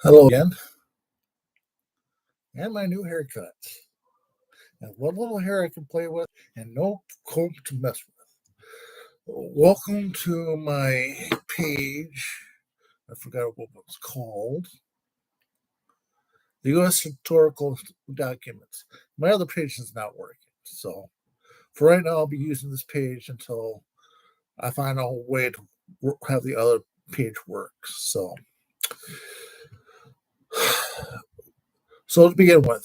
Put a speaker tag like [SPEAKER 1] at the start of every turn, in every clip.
[SPEAKER 1] Hello again, and my new haircut. And what little hair I can play with, and no comb to mess with. Welcome to my page. I forgot what it was called. The U.S. Historical Documents. My other page is not working. So for right now, I'll be using this page until I find a way to have the other page work. So to begin with,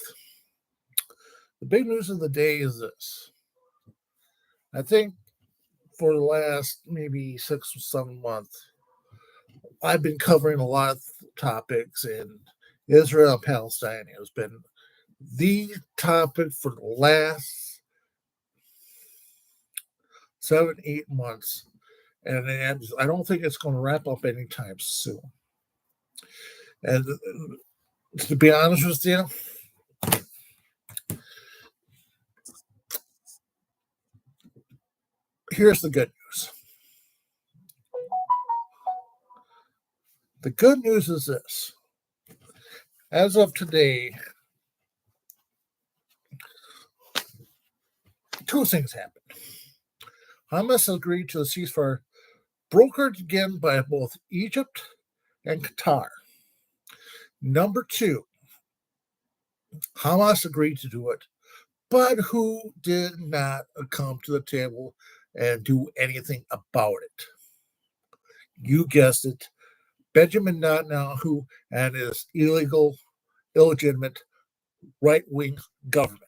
[SPEAKER 1] the big news of the day is this. I think for the last maybe 6 or 7 months, I've been covering a lot of topics in Israel and Palestine. It has been the topic for the last 7, 8 months. And I don't think it's going to wrap up anytime soon. And to be honest with you, here's the good news. The good news is this. As of today, two things happened. Hamas agreed to a ceasefire brokered again by both Egypt and Qatar. Number two, Hamas agreed to do it, but who did not come to the table and do anything about it? You guessed it, Benjamin Netanyahu and his illegitimate right-wing government.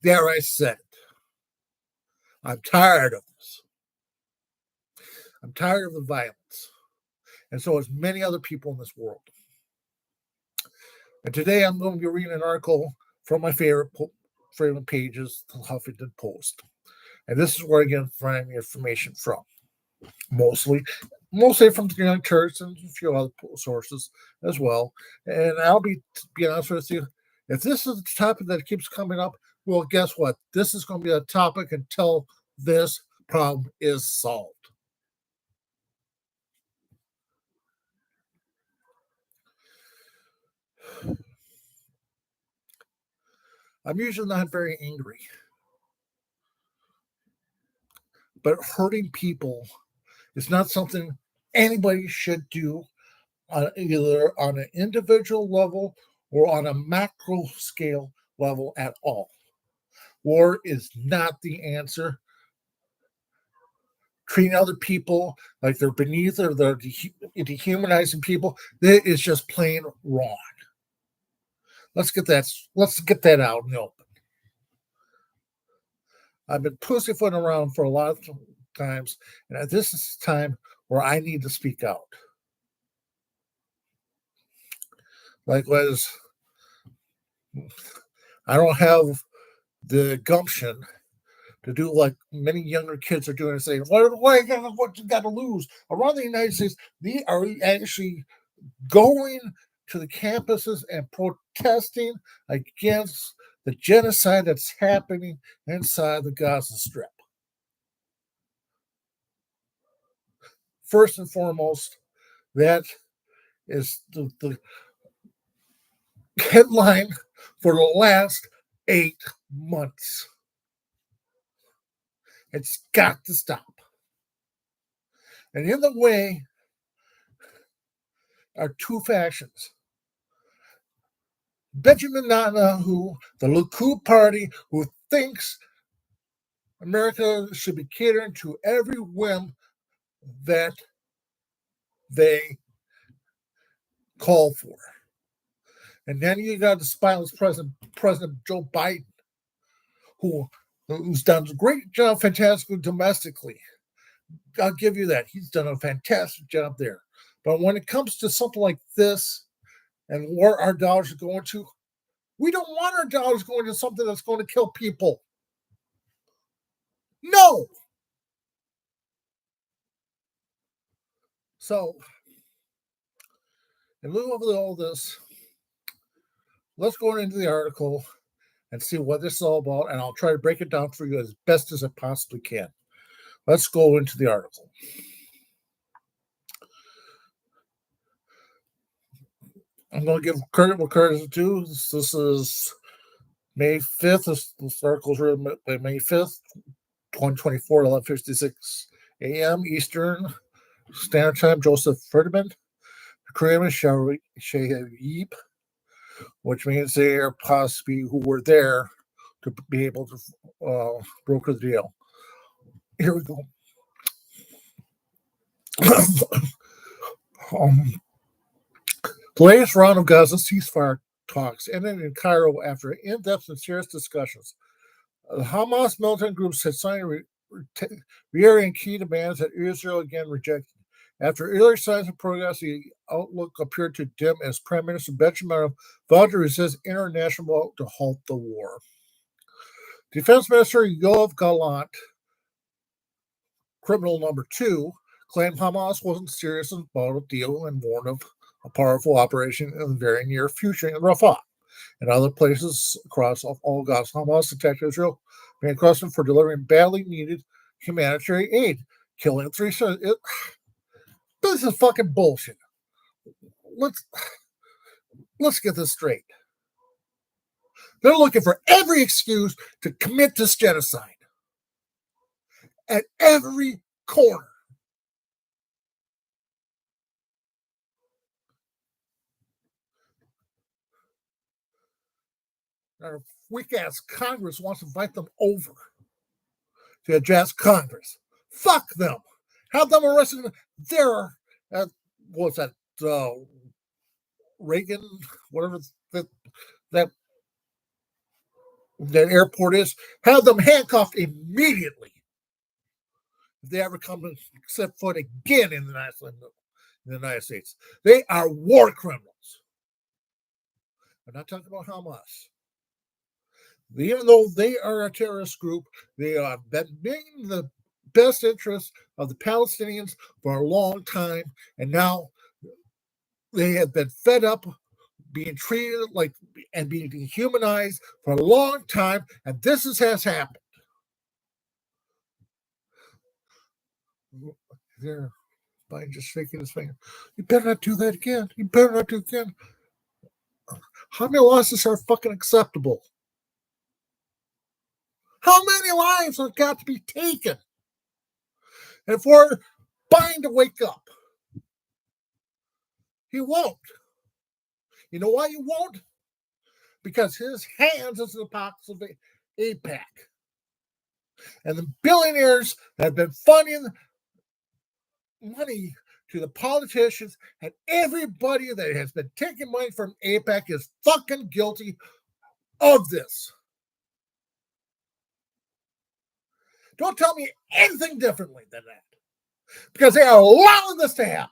[SPEAKER 1] There, I said it. I'm tired of this. I'm tired of the violence. And so is many other people in this world. And today I'm going to be reading an article from my favorite pages, the Huffington Post. And this is where I get find information from. Mostly from the Young Turks and a few other sources as well. And I'll be honest with you, if this is the topic that keeps coming up, well, guess what? This is going to be a topic until this problem is solved. I'm usually not very angry, but hurting people is not something anybody should do either on an individual level or on a macro scale level at all. War is not the answer. Treating other people like they're beneath or they're dehumanizing people, that is just plain wrong. Let's get that out in the open. I've been pussyfooting around for a lot of times, and this is the time where I need to speak out. Likewise, I don't have the gumption to do like many younger kids are doing and saying, what you got to lose? Around the United States, they are actually going to the campuses and protesting against the genocide that's happening inside the Gaza Strip. First and foremost, that is the headline for the last 8 months. It's got to stop. And in the way are two factions. Benjamin Netanyahu, the Likud party, who thinks America should be catering to every whim that they call for. And then you got the spineless President Joe Biden, who's done a great job, fantastically domestically. I'll give you that. He's done a fantastic job there. But when it comes to something like this and where our dollars are going to, we don't want our dollars going to something that's going to kill people. No. So, in lieu of all this, let's go into the article and see what this is all about, and I'll try to break it down for you as best as I possibly can. Let's go into the article. I'm going to give credit where credit is due. This is May 5th. This article's written by May 5th, 2024, 11:56 a.m. Eastern Standard Time. Joseph Ferdinand, Kareem Shahib, which means they are possibly who were there to be able to broker the deal. Here we go. The latest round of Gaza ceasefire talks ended in Cairo after in-depth and serious discussions. The Hamas militant groups had signed reiterating key demands that Israel again rejected. After earlier signs of progress, the outlook appeared to dim as Prime Minister Benjamin vowed to resist international vote to halt the war. Defense Minister Yoav Gallant, criminal number 2, claimed Hamas wasn't serious about a deal and warned of a powerful operation in the very near future in Rafah and other places across all Gaza. Hamas attacked Israel, being questioned for delivering badly needed humanitarian aid, killing 3 civilians. This is fucking bullshit. Let's get this straight. They're looking for every excuse to commit this genocide at every corner. Our weak-ass Congress wants to invite them over to address Congress. Fuck them. Have them arrested there at, what's that, Reagan, whatever that airport is. Have them handcuffed immediately if they ever come and set foot again in the United States. They are war criminals. I'm not talking about Hamas. Even though they are a terrorist group, they have been in the best interest of the Palestinians for a long time, and now they have been fed up being treated like and being dehumanized for a long time, and this has happened. There, Biden just shaking his finger. You better not do that again. You better not do it again. How many losses are fucking acceptable? How many lives have got to be taken? And for Biden to wake up, he won't. You know why he won't? Because his hands is in the pockets of AIPAC. And the billionaires have been funding money to the politicians, and everybody that has been taking money from AIPAC is fucking guilty of this. Don't tell me anything differently than that. Because they are allowing this to happen.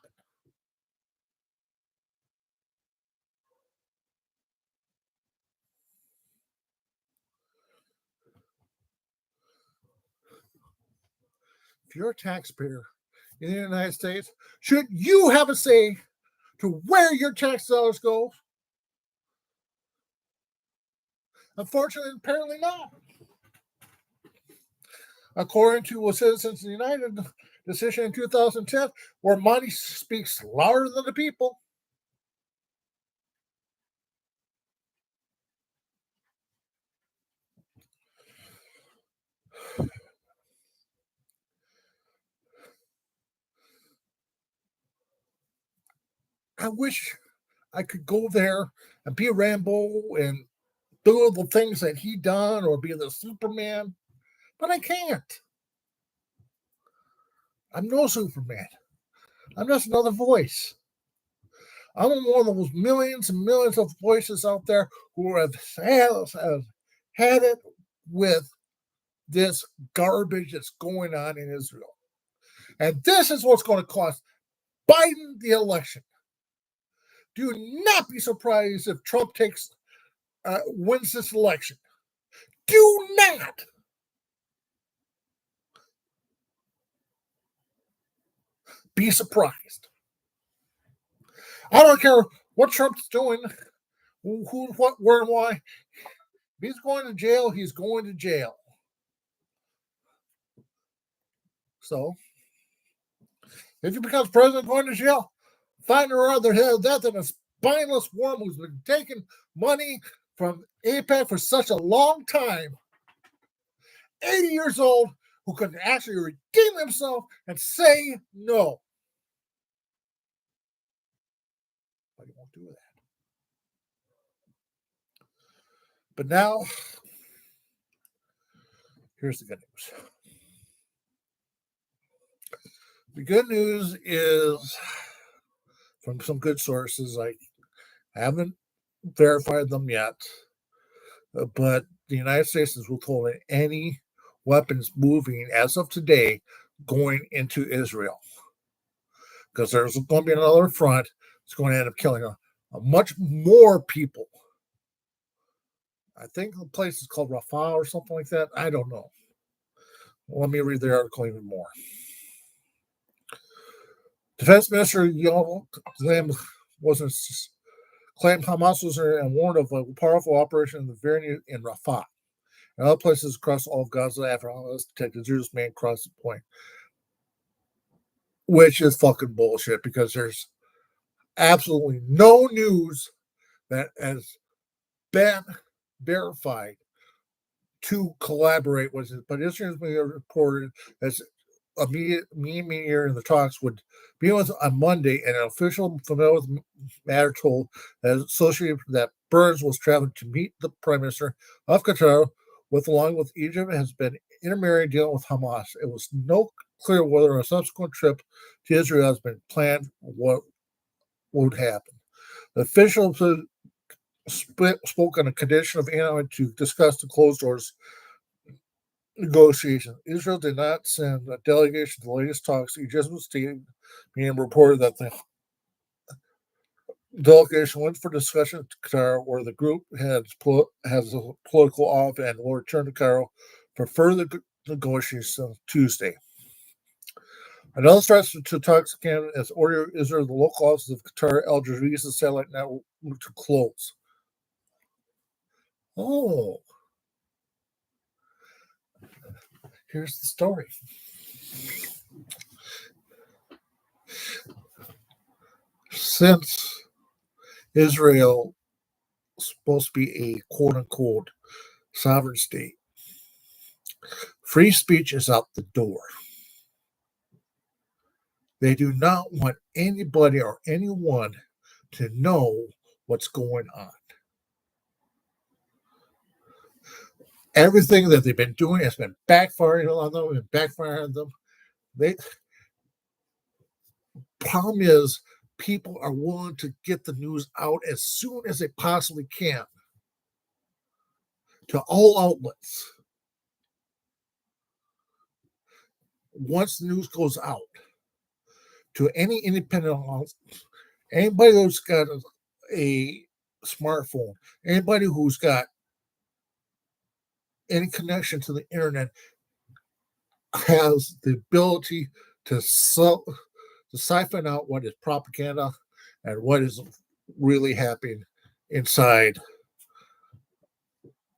[SPEAKER 1] If you're a taxpayer in the United States, should you have a say to where your tax dollars go? Unfortunately, apparently not. According to a Citizens United decision in 2010, where money speaks louder than the people. I wish I could go there and be Rambo and do the things that he done or be the Superman, but I can't. I'm no Superman. I'm just another voice. I'm one of those millions and millions of voices out there who have had it with this garbage that's going on in Israel. And this is what's going to cost Biden the election. Do not be surprised if Trump wins this election. Do not. Be surprised. I don't care what Trump's doing, who, what, where, and why. If he's going to jail, he's going to jail. So, if he becomes president going to jail, find her other head of death in his spineless worm who's been taking money from AIPAC for such a long time, 80 years old, who can actually redeem himself and say no. But he won't do that. But now, here's the good news. The good news is from some good sources. I haven't verified them yet, but the United States is withholding any weapons moving as of today going into Israel because there's going to be another front that's going to end up killing a much more people. I think the place is called Rafah or something like that. I don't know. Let me read the article even more. Defense Minister Yoav wasn't claimed Hamas was and warned of a powerful operation in the very near in Rafah and other places across all of Gaza after Hamas detected Jewish man across the point, which is fucking bullshit because there's absolutely no news that has been verified to collaborate with it. But Israel's media reported as a media in the talks would be with on Monday, and an official familiar with the matter told that associated that Burns was traveling to meet the Prime Minister of Qatar, along with Egypt, has been intermarrying dealing with Hamas. It was no clear whether a subsequent trip to Israel has been planned or what would happen. The official spoke on a condition of Anna to discuss the closed doors negotiations. Israel did not send a delegation to the latest talks. Egypt state being reported that the delegation went for discussion to Qatar, where the group has a political off and will return to Cairo for further negotiations on Tuesday. Another threat to talks Canada has ordered Israel the local offices of Qatar Al Jazeera satellite network to close. Oh, here's the story. Since Israel is supposed to be a quote unquote sovereign state, free speech is out the door. They do not want anybody or anyone to know what's going on. Everything that they've been doing has been backfiring on them and backfiring on them. The problem is people are willing to get the news out as soon as they possibly can to all outlets. Once the news goes out to any independent outlet, anybody who's got a smartphone, anybody who's got any connection to the internet has the ability to siphon out what is propaganda and what is really happening inside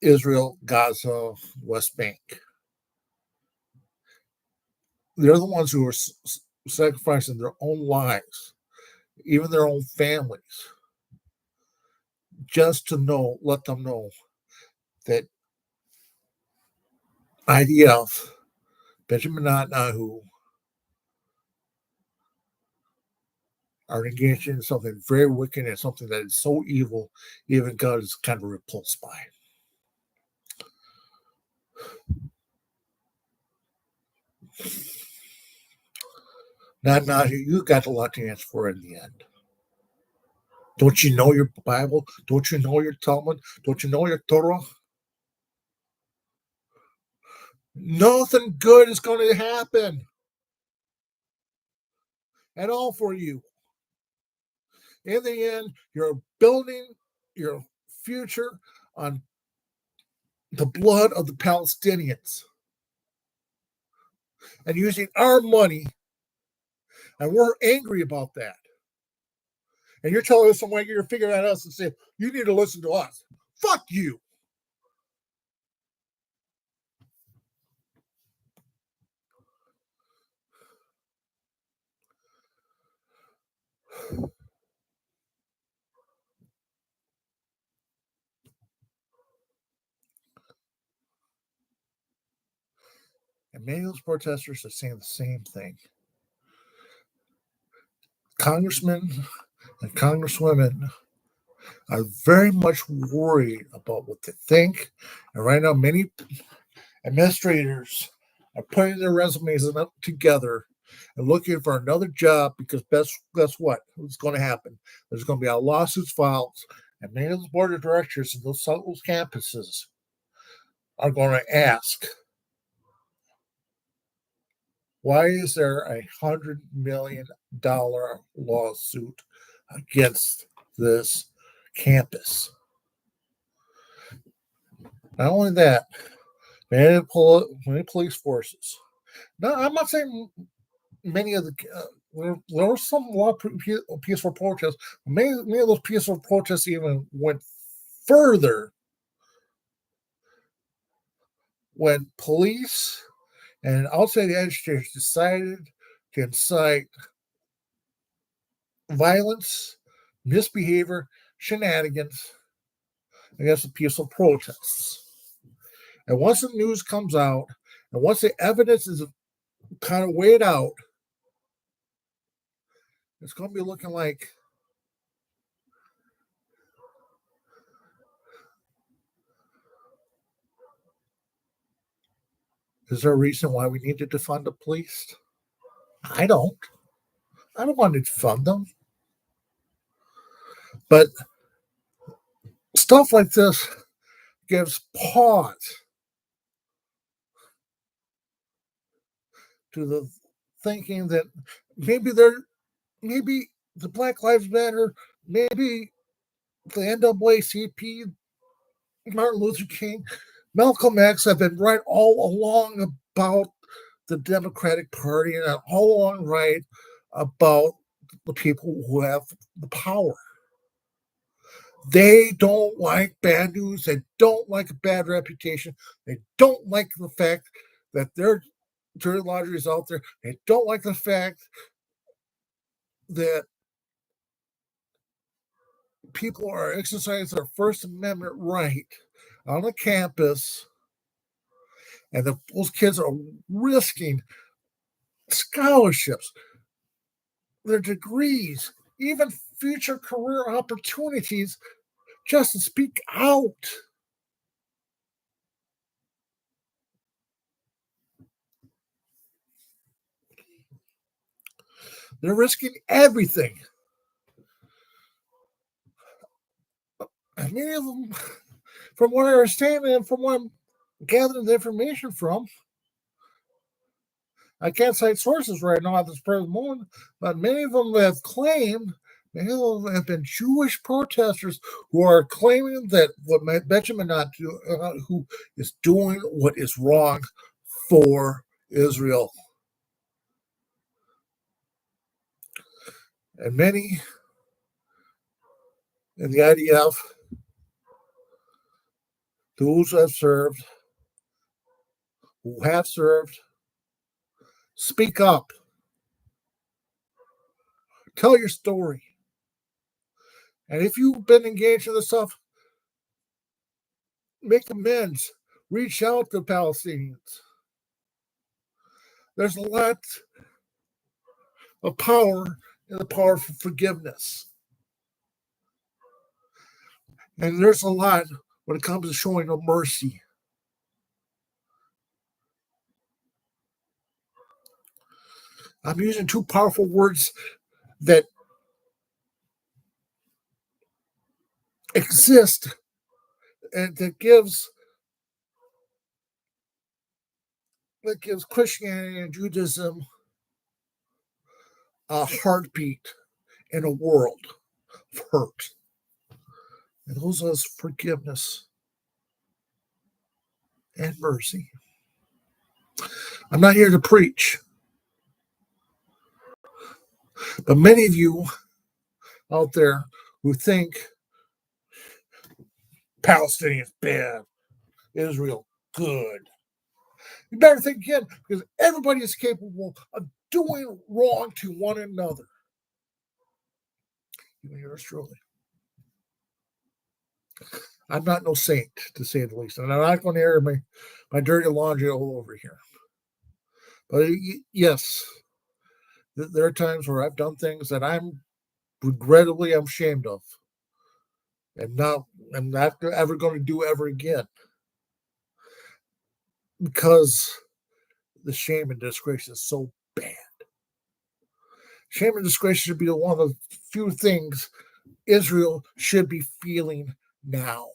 [SPEAKER 1] Israel, Gaza, West Bank. They're the ones who are sacrificing their own lives, even their own families, just to let them know that IDF, Benjamin Netanyahu, are engaged in something very wicked and something that is so evil, even God is kind of repulsed by. Netanyahu, you got a lot to answer for in the end. Don't you know your Bible? Don't you know your Talmud? Don't you know your Torah? Nothing good is going to happen at all for you. In the end, you're building your future on the blood of the Palestinians and using our money, and we're angry about that. And you're telling us some way you're figuring at us and saying, you need to listen to us. Fuck you. And many of those protesters are saying the same thing. Congressmen and congresswomen are very much worried about what they think. And right now, many administrators are putting their resumes together and looking for another job because guess what? What's going to happen? There's going to be a lawsuits filed, and many of the board of directors in those campuses are going to ask, why is there $100 million lawsuit against this campus? Not only that, many police forces. Now, I'm not saying many of the there were a lot of peaceful protests. Many of those peaceful protests even went further when police and outside educators decided to incite violence, misbehavior, shenanigans against the peaceful protests. And once the news comes out, and once the evidence is kind of weighed out, it's going to be looking like is there a reason why we need to defund the police? I don't. I don't want to defund them. But stuff like this gives pause to the thinking that maybe the Black Lives Matter, maybe the NAACP, Martin Luther King, Malcolm X have been right all along about the Democratic Party and all along right about the people who have the power. They don't like bad news. They don't like a bad reputation. They don't like the fact that their dirty laundry is out there. They don't like the fact that people are exercising their First Amendment right on a campus, and those kids are risking scholarships, their degrees, even future career opportunities just to speak out. They're risking everything. And many of them, from what I understand and from what I'm gathering the information from, I can't cite sources right now at this present moment, but many of them have claimed, many of them have been Jewish protesters who are claiming that what Benjamin who is doing what is wrong for Israel. And many in the IDF, those who have served, speak up. Tell your story. And if you've been engaged in this stuff, make amends. Reach out to Palestinians. There's a lot of power in the power for forgiveness. And there's a lot when it comes to showing no mercy. I'm using two powerful words that exist and that gives Christianity and Judaism a heartbeat in a world of hurt. And those are forgiveness and mercy. I'm not here to preach, but many of you out there who think Palestinians bad, Israel good, you better think again, because everybody is capable of doing wrong to one another. Even yours truly. I'm not no saint, to say the least, and I'm not going to air my dirty laundry all over here. But yes, there are times where I've done things that I'm ashamed of, and now I'm not ever going to do ever again because the shame and disgrace is so bad. Shame and disgrace should be one of the few things Israel should be feeling now,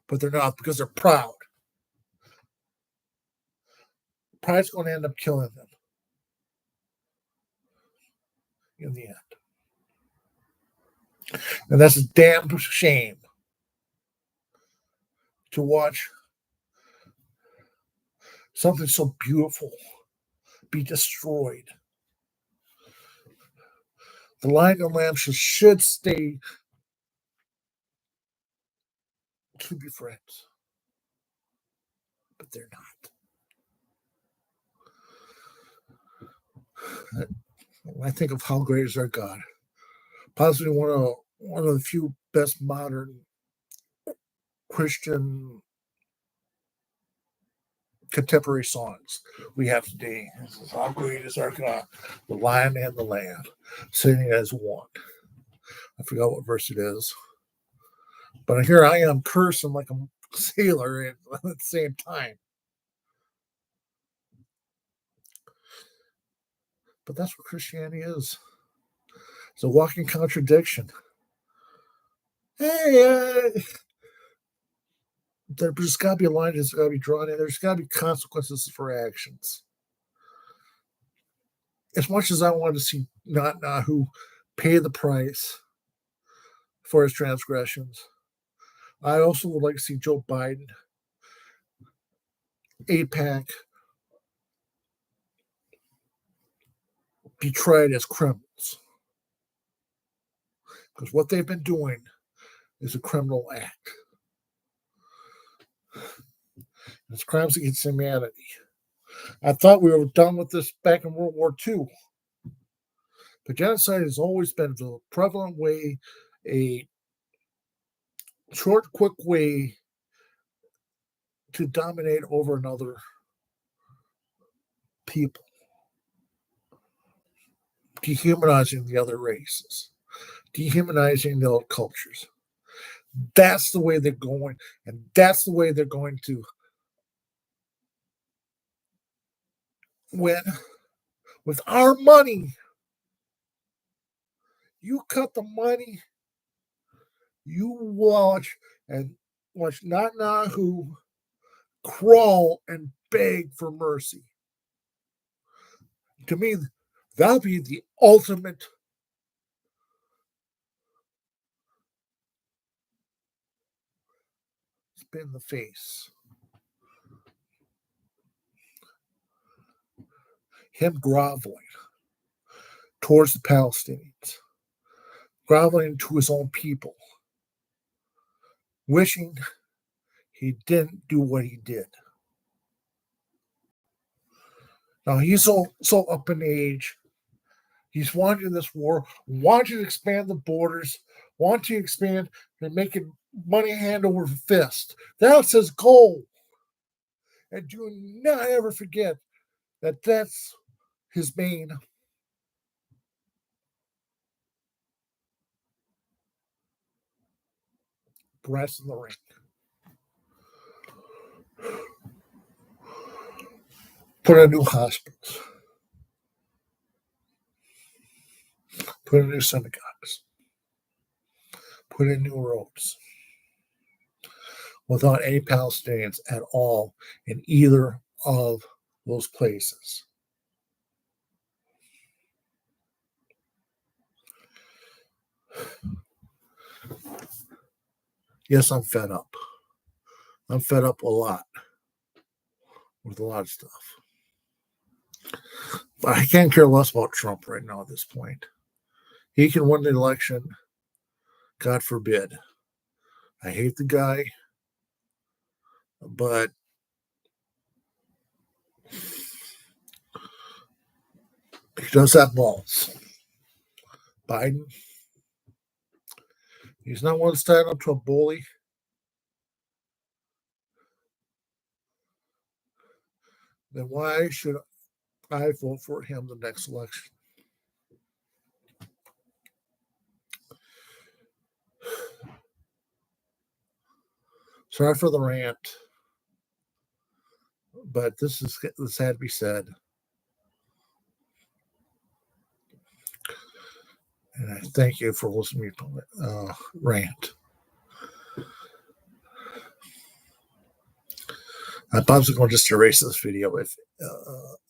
[SPEAKER 1] but they're not because they're proud. Pride's going to end up killing them in the end. And that's a damn shame to watch something so beautiful be destroyed. The lion and lamb should stay to be friends, but they're not. When I think of how great is our God, possibly one of the few best modern Christian contemporary songs we have today. This is how great is our God, the lion and the lamb, singing as one. I forgot what verse it is. But here I am cursing like a sailor at the same time. But that's what Christianity is. It's a walking contradiction. Hey, there's got to be a line that's got to be drawn in. There's got to be consequences for actions. As much as I wanted to see Netanyahu pay the price for his transgressions, I also would like to see Joe Biden, AIPAC, be tried as criminals. Because what they've been doing is a criminal act. It's crimes against humanity. I thought we were done with this back in World War II. But genocide has always been the prevalent way, a short, quick way to dominate over another people, dehumanizing the other races, dehumanizing the other cultures. That's the way they're going, and that's the way they're going to win. With our money, you cut the money, you watch Netanyahu crawl and beg for mercy. To me, that'll be the ultimate spin in the face. Him groveling towards the Palestinians, groveling to his own people, wishing he didn't do what he did. Now he's so up in age. He's wanting this war, wanting to expand the borders, wanting to expand and making money hand over fist. That's his goal. And do not ever forget that that's his main breast in the ring. Put in new hospitals. Put in new synagogues. Put in new roads. Without any Palestinians at all in either of those places. Yes, I'm fed up. I'm fed up a lot with a lot of stuff. But I can't care less about Trump right now at this point. He can win the election. God forbid. I hate the guy, but he does have balls. Biden, he's not one to stand up to a bully. then why should I vote for him the next election? Sorry for the rant, but this had to be said. And I thank you for listening to me rant. I'm probably going to just erase this video in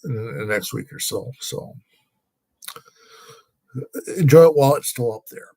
[SPEAKER 1] the next week or so. So enjoy it while it's still up there.